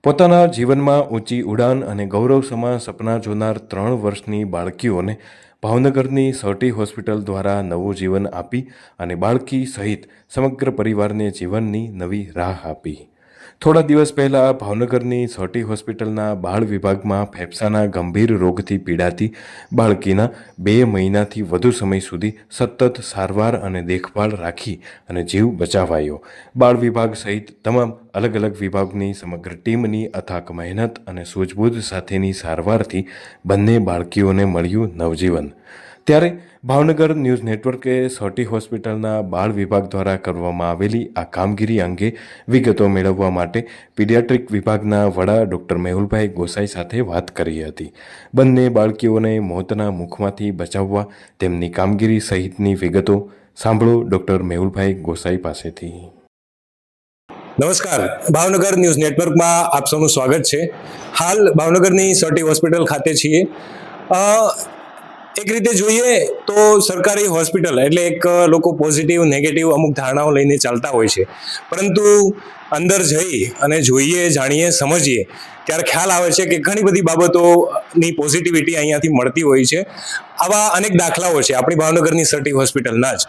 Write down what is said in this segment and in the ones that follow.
પોતાના જીવનમાં ઊંચી ઉડાન અને ગૌરવસમા સપના જોનાર 3 વર્ષની બાળકીઓને ભાવનગરની સર્ટી હોસ્પિટલ દ્વારા નવું જીવન આપી અને બાળકી સહિત સમગ્ર પરિવારને જીવનની નવી રાહ આપી. થોડા દિવસ પહેલાં ભાવનગરની સર્ટી હોસ્પિટલના બાળ વિભાગમાં ફેફસાના ગંભીર રોગથી પીડાતી બાળકીના 2 મહિનાથી વધુ સમય સુધી સતત સારવાર અને દેખભાળ રાખી અને જીવ બચાવાયો. બાળ વિભાગ સહિત તમામ અલગ અલગ વિભાગની સમગ્ર ટીમની અથાક મહેનત અને સૂઝબૂઝ સાથેની સારવારથી બંને બાળકીઓને મળ્યું નવજીવન. ત્યારે ભાવનગર ન્યૂઝ નેટવર્કે સર્ટી હોસ્પિટલના બાળ વિભાગ દ્વારા કરવામાં આવેલી આ કામગીરી અંગે વિગતો મેળવવા માટે પીડિયાટ્રિક વિભાગના વડા ડૉક્ટર મેહુલભાઈ ગોસાઈ સાથે વાત કરી હતી. બંને બાળકીઓને મોતના મુખમાંથી બચાવવા તેમની કામગીરી સહિતની વિગતો સાંભળો ડૉક્ટર મેહુલભાઈ ગોસાઈ પાસેથી. નમસ્કાર, ભાવનગર ન્યૂઝ નેટવર્કમાં આપ સૌનું સ્વાગત છે. હાલ ભાવનગરની સર્ટી હોસ્પિટલ ખાતે છીએ. એક રીતે જોઈએ તો સરકારી હોસ્પિટલ એટલે એક લોકો પોઝિટિવ નેગેટિવ અમુક ધારણાઓ લઈને ચાલતા હોય છે, પરંતુ અંદર જઈ અને જોઈએ, જાણીએ, સમજીએ ત્યારે ખ્યાલ આવે છે કે ઘણી બધી બાબતોની પોઝિટિવિટી અહીંયાથી મળતી હોય છે. આવા અનેક દાખલાઓ છે આપણી ભાવનગરની સર્ટી હોસ્પિટલના જ.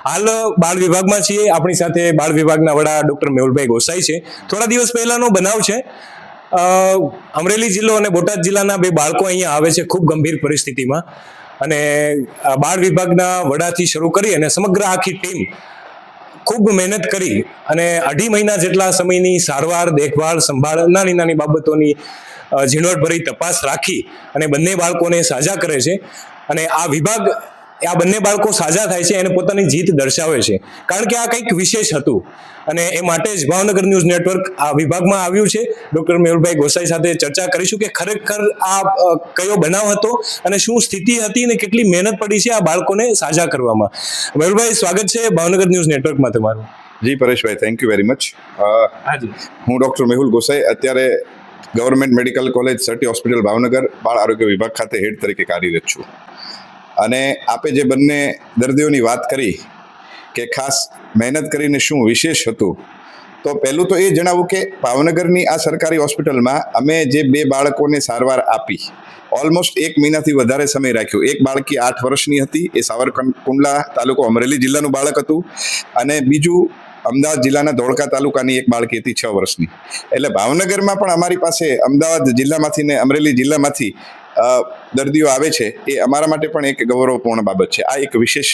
હાલ બાળ વિભાગમાં છીએ, આપણી સાથે બાળ વિભાગના વડા ડૉક્ટર મેહુલભાઈ ગોસાઈ છે. થોડા દિવસ પહેલાનો બનાવ છે. અમરેલી જિલ્લો અને બોટાદ જિલ્લાના 2 બાળકો અહીંયા આવે છે ખૂબ ગંભીર પરિસ્થિતિમાં, અને બાળ વિભાગના વડાથી શરૂ કરી અને સમગ્ર આખી ટીમ ખૂબ મહેનત કરી અને 2.5 મહિના જેટલા સમયની સારવાર, દેખભાળ, સંભાળ, નાની નાની બાબતોની ઝીણવટભરી તપાસ રાખી અને બંને બાળકોને સાજા કરે છે. અને આ વિભાગ આ બંને બાળકો સાજા થાય છે એને પોતાની જીત દર્શાવે છે, કારણ કે આ કંઈક વિશેષ હતું. અને એ માટે જ ભાવનગર ન્યૂઝ નેટવર્ક આ વિભાગમાં આવ્યું છે. ડૉક્ટર મેહુલભાઈ ગોસાઈ સાથે ચર્ચા કરીશું કે ખરેખર આ કયો બનાવ હતો અને શું સ્થિતિ હતી અને કેટલી મહેનત પડી છે આ બાળકોને સાજા કરવામાં. મેહુલભાઈ, સ્વાગત છે ભાવનગર ન્યૂઝ નેટવર્કમાં તમારું. જી પરેશભાઈ, થેન્ક યુ વેરી મચ. હું ડૉક્ટર મેહુલ ગોસાઈ અત્યારે ગવર્મેન્ટ મેડિકલ કોલેજ સર્ટી હોસ્પિટલ ભાવનગર બાળ આરોગ્ય વિભાગ ખાતે હેડ તરીકે કાર્યરત છું. અને આપે જે બંને દર્દીઓની વાત કરી કે ખાસ મહેનત કરીને શું વિશેષ હતું, તો પહેલું તો એ જણાવું કે ભાવનગરની આ સરકારી હોસ્પિટલમાં અમે જે 2 બાળકોને સારવાર આપી, ઓલમોસ્ટ 1 મહિનાથી વધારે સમય રાખ્યો. એક બાળકી 8 વર્ષની હતી, એ સાવરકુંડલા તાલુકો અમરેલી જિલ્લાનું બાળક હતું, અને બીજું અમદાવાદ જિલ્લાના ધોળકા તાલુકાની એક બાળકી હતી 6 વર્ષની. એટલે ભાવનગરમાં પણ અમારી પાસે અમદાવાદ જિલ્લામાંથી ને અમરેલી જિલ્લામાંથી દર્દીઓ આવે છે, એ અમારા માટે પણ એક ગૌરવપૂર્ણ બાબત છે. આ એક વિશેષ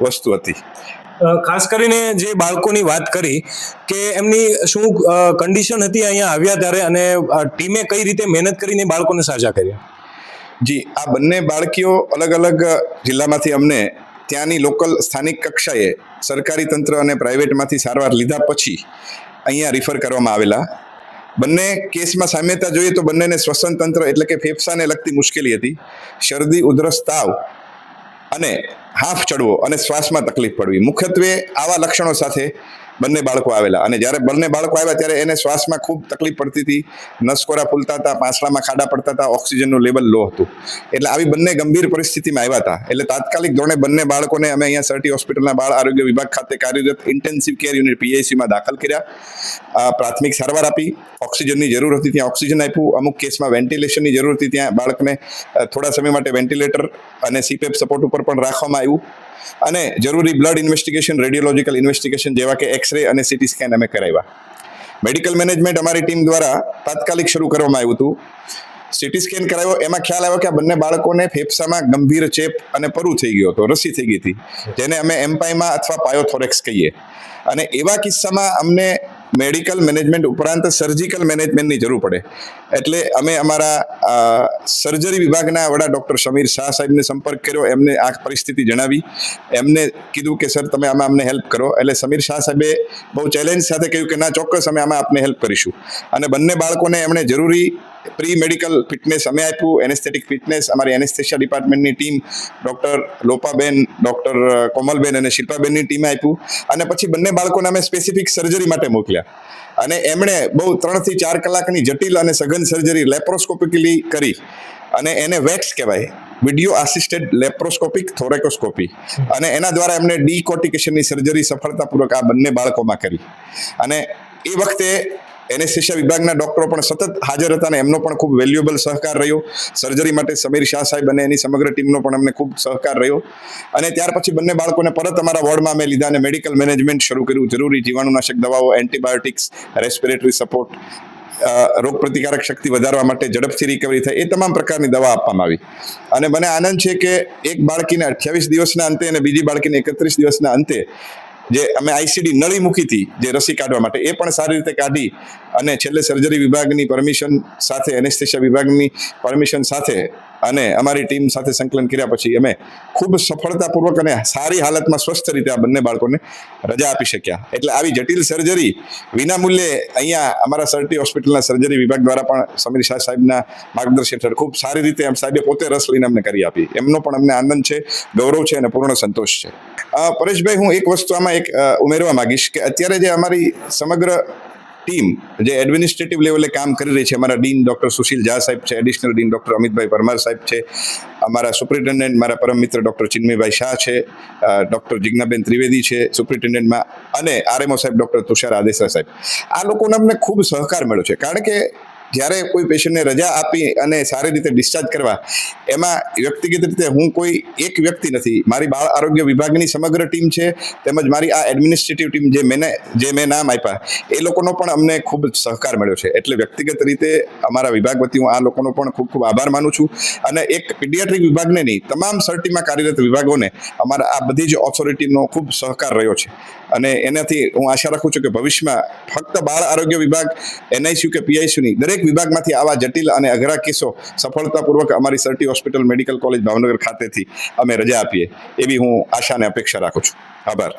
વસ્તુ હતી. ખાસ કરીને જે બાળકોની વાત કરી કે એમની શું કન્ડિશન હતી અહીંયા આવ્યા ત્યારે, અને ટીમે કઈ રીતે મહેનત કરીને બાળકોને સાજા કર્યા? જી, આ બંને બાળકીઓ અલગ અલગ જિલ્લામાંથી અમને ત્યાંની લોકલ સ્થાનિક કક્ષાએ સરકારી તંત્ર અને પ્રાઇવેટમાંથી સારવાર લીધા પછી અહીંયા રિફર કરવામાં આવેલા. બંને કેસમાં સામ્યતા જોઈએ તો બંનેને શ્વસન તંત્ર એટલે કે ફેફસાને લગતી મુશ્કેલી હતી. શરદી, ઉધરસ, તાવ અને હાંફ ચડવો અને શ્વાસમાં તકલીફ પડવી, મુખ્યત્વે આવા લક્ષણો સાથે બંને બાળકો આવેલા. અને જ્યારે બંને બાળકો આવ્યા ત્યારે એને શ્વાસમાં ખૂબ તકલીફ પડતી હતી, નસકોરા ફૂલતા હતા, પાંસળામાં ખાડા પડતા હતા, ઓક્સિજનનું લેવલ લો હતું. એટલે આવી બંને ગંભીર પરિસ્થિતિમાં આવ્યા હતા. એટલે તાત્કાલિક ધોરણે બંને બાળકોને અમે અહીંયા સર્ટી હોસ્પિટલના બાળ આરોગ્ય વિભાગ ખાતે કાર્યરત ઇન્ટેન્સિવ કેર યુનિટ PICમાં દાખલ કર્યા. પ્રાથમિક સારવાર આપી. ઓક્સિજનની જરૂર હતી ત્યાં ઓક્સિજન આપ્યું. અમુક કેસમાં વેન્ટિલેશનની જરૂર હતી ત્યાં બાળકને થોડા સમય માટે વેન્ટિલેટર અને CPAP સપોર્ટ ઉપર પણ રાખવામાં આવ્યું. અને જરૂરી બ્લડ ઇન્વેસ્ટિગેશન, રેડિયોલોજિકલ ઇન્વેસ્ટિગેશન જેવા કે એક્સરે અને CT સ્કેન અમે કરાવ્યા. મેડિકલ મેનેજમેન્ટ અમારી ટીમ દ્વારા તાત્કાલિક શરૂ કરવામાં આવ્યું હતું. CT સ્કેન કરાવ્યો, એમાં ખ્યાલ આવ્યો કે આ બંને બાળકોને ફેફસામાં ગંભીર ચેપ અને પરુ થઈ ગયો હતો, રસી થઈ ગઈ હતી, જેને અમે એમ્પાઇમા અથવા પાયોથોરેક્સ કહીએ. અને એવા કિસ્સામાં અમને મેડિકલ મેનેજમેન્ટ ઉપરાંત સર્જિકલ મેનેજમેન્ટની જરૂર પડે. એટલે અમે અમારા સર્જરી વિભાગના વડા ડૉક્ટર સમીર શાહ સાહેબને સંપર્ક કર્યો. એમને આ પરિસ્થિતિ જણાવી, એમને કીધું કે સર તમે આમાં અમને હેલ્પ કરો. એટલે સમીર શાહ સાહેબે બહુ ચેલેન્જ સાથે કહ્યું કે ના, ચોક્કસ અમે આમાં આપને હેલ્પ કરીશું. અને બંને બાળકોને એમણે જરૂરી પ્રી મેડિકલ ફિટનેસ અમે આપ્યું, એનેસ્થેટિક ફિટનેસ અમારી એનેસ્થેશિયા ડિપાર્ટમેન્ટની ટીમ ડૉક્ટર લોપાબેન, ડૉક્ટર કોમલબેન અને શિલ્પાબેનની ટીમે આપ્યું. અને પછી બંને બાળકોને અમે સ્પેસિફિક સર્જરી માટે મોકલ્યા. અને એમણે બહુ 3 થી 4 કલાકની જટિલ અને સઘન સર્જરી લેપ્રોસ્કોપિકલી કરી, અને એને વેક્સ કહેવાય, વિડિયો આસિસ્ટેડ લેપ્રોસ્કોપિક થોરેકોસ્કોપી, અને એના દ્વારા એમને ડીકોર્ટિકેશનની સર્જરી સફળતાપૂર્વક આ બંને બાળકોમાં કરી. અને એ વખતે એનેસ્થેસિયા વિભાગના ડોક્ટરો પણ સતત હાજર હતા અને એમનો પણ ખૂબ વેલ્યુએબલ સહકાર રહ્યો. સર્જરી માટે સમીર શાહ સાહેબ અને એની સમગ્ર ટીમનો પણ અમને ખૂબ સહકાર રહ્યો. અને ત્યાર પછી બંને બાળકોને પરત અમારા વોર્ડમાં અમે લીધા અને મેડિકલ મેનેજમેન્ટ શરૂ કર્યું. જરૂરી જીવાણુનાશક દવાઓ, એન્ટીબાયોટિક્સ, રેસ્પિરેટરી સપોર્ટ, રોગ પ્રતિકારક શક્તિ વધારવા માટે ઝડપથી રિકવરી થાય એ તમામ પ્રકારની દવા આપવામાં આવી. અને મને આનંદ છે કે એક બાળકીને 28 દિવસના અંતે અને બીજી બાળકીને 31 દિવસના અંતે જે અમે આઈસીડી નળી મૂકી હતી જે રસી કાઢવા માટે, એ પણ સારી રીતે કાઢી અને છેલ્લે સર્જરી વિભાગની પરમિશન સાથે, એનેસ્થેસિયા વિભાગની પરમિશન સાથે અને અમારી ટીમ સાથે સંકલન કર્યા પછી અમે ખૂબ સફળતાપૂર્વક અને સારી હાલતમાં સ્વસ્થ રીતે આ બંને બાળકોને રજા આપી શક્યા. એટલે આવી જટિલ સર્જરી વિનામૂલ્યે અહીંયા અમારા સરટી હોસ્પિટલના સર્જરી વિભાગ દ્વારા પણ સમીર શાહ સાહેબના માર્ગદર્શન હેઠળ ખૂબ સારી રીતે સાહેબે પોતે રસ લઈને અમને કરી આપી. એમનો પણ અમને આનંદ છે, ગૌરવ છે અને પૂર્ણ સંતોષ છે. પરેશભાઈ, હું એક વસ્તુ આમાં ઉમેરવા માંગીશ કે અત્યારે જે અમારી સમગ્ર ટીમ જે એડમિનિસ્ટ્રેટિવ લેવલે કામ કરી રહી છે, અમારા ડીન ડૉક્ટર સુશીલ ઝા સાહેબ છે, additional dean doctor Amitbhai Parmar સાહેબ છે, અમારા સુપ્રિન્ટેન્ડન્ટ મારા પરમ મિત્ર ડૉક્ટર ચિન્મયભાઈ શાહ છે, ડૉક્ટર જિજ્ઞાબેન ત્રિવેદી છે સુપ્રિન્ટેન્ડન્ટમાં, અને આરએમઓ સાહેબ ડૉક્ટર તુષાર આદેસરા સાહેબ. આ લોકોને અમને ખૂબ સહકાર મળ્યો છે. કારણ કે જ્યારે કોઈ પેશન્ટને રજા આપી અને સારી રીતે ડિસ્ચાર્જ કરવા, એમાં વ્યક્તિગત રીતે હું કોઈ એક વ્યક્તિ નથી, મારી બાળ આરોગ્ય વિભાગની સમગ્ર ટીમ છે, તેમજ મારી આ એડમિનિસ્ટ્રેટિવ ટીમ જે મેં નામ આપ્યા એ લોકોનો પણ અમને ખૂબ સહકાર મળ્યો છે. એટલે વ્યક્તિગત રીતે અમારા વિભાગ વતી હું આ લોકોનો પણ ખૂબ ખૂબ આભાર માનું છું. અને એક પીડિયાટ્રિક વિભાગને નહીં, તમામ સર્ટીમાં કાર્યરત વિભાગોને અમારા આ બધી જ ઓથોરિટીનો ખૂબ સહકાર રહ્યો છે. અને એનાથી હું આશા રાખું છું કે ભવિષ્યમાં ફક્ત બાળ આરોગ્ય વિભાગ, એનઆઈસીયુ કે પીઆઈસીયુની દરેક વિભાગમાંથી આવા જટિલ અને અઘરા કેસો સફળતાપૂર્વક અમારી Sir T hospital medical college Bhavnagar ખાતેથી અમે રજા આપીએ એવી હું આશા અને અપેક્ષા રાખું છું. આભાર.